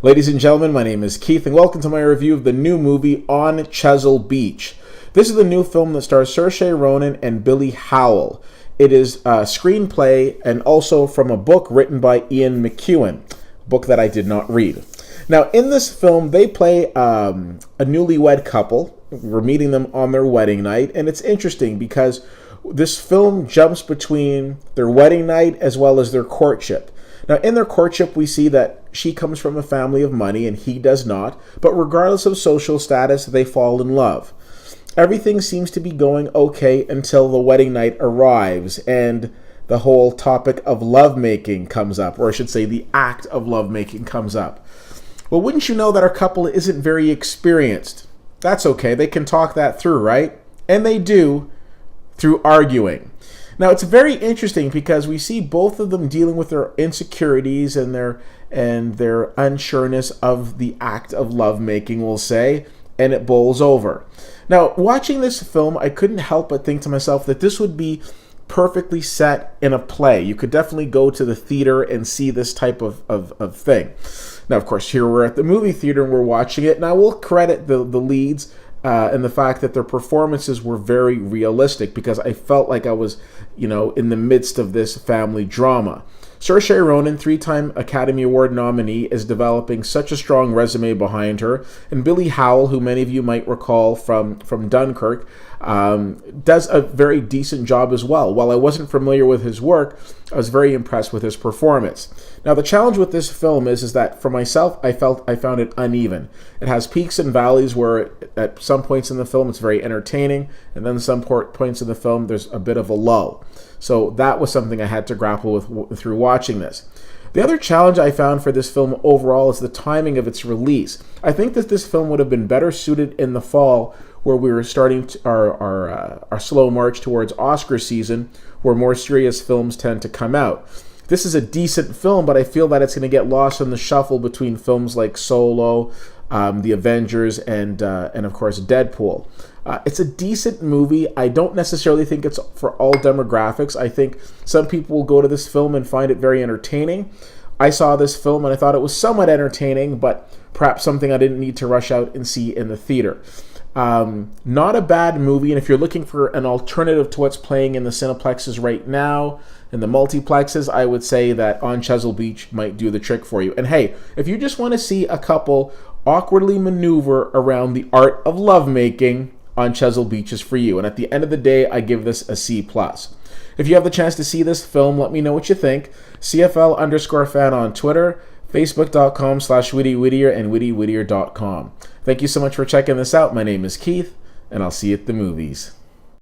Ladies and gentlemen, my name is Keith, and welcome to my review of the new movie On Chesil Beach. This is the new film that stars Saoirse Ronan and Billy Howell. It is a screenplay and also from a book written by Ian McEwan, a book that I did not read. Now, in this film, they play a newlywed couple. We're meeting them on their wedding night, and it's interesting because this film jumps between their wedding night as well as their courtship. Now, in their courtship, we see that she comes from a family of money and he does not, but regardless of social status, they fall in love. Everything seems to be going okay until the wedding night arrives and the whole topic of lovemaking comes up, or I should say the act of lovemaking comes up. Well, wouldn't you know that our couple isn't very experienced? That's okay, they can talk that through, right? And they do, through arguing. Now, it's very interesting because we see both of them dealing with their insecurities and their unsureness of the act of lovemaking, we'll say, and it bowls over. Now, watching this film, I couldn't help but think to myself that this would be perfectly set in a play. You could definitely go to the theater and see this type of thing. Now, of course, here we're at the movie theater and we're watching it. Now, we'll credit the leads and the fact that their performances were very realistic because I felt like I was, in the midst of this family drama. Saoirse Ronan, 3-time Academy Award nominee, is developing such a strong resume behind her, and Billy Howell, who many of you might recall from Dunkirk, does a very decent job as well. While I wasn't familiar with his work, I was very impressed with his performance. Now, the challenge with this film is that for myself, I found it uneven. It has peaks and valleys where at some points in the film it's very entertaining, and then some points in the film there's a bit of a lull. So that was something I had to grapple with through watching this. The other challenge I found for this film overall is the timing of its release. I think that this film would have been better suited in the fall, where we were starting our slow march towards Oscar season, where more serious films tend to come out. This is a decent film, but I feel that it's going to get lost in the shuffle between films like Solo, The Avengers, and of course Deadpool. It's a decent movie. I don't necessarily think it's for all demographics. I think some people will go to this film and find it very entertaining. I saw this film and I thought it was somewhat entertaining, but perhaps something I didn't need to rush out and see in the theater. Not a bad movie, and if you're looking for an alternative to what's playing in the cineplexes right now, in the multiplexes, I would say that On Chesil Beach might do the trick for you. And hey, if you just want to see a couple awkwardly maneuver around the art of lovemaking, On Chesil Beach is for you. And at the end of the day, I give this a C+. If you have the chance to see this film, let me know what you think. CFL_fan on Twitter, Facebook.com/WittyWhittier, and WittyWhittier.com. Thank you so much for checking this out. My name is Keith, and I'll see you at the movies.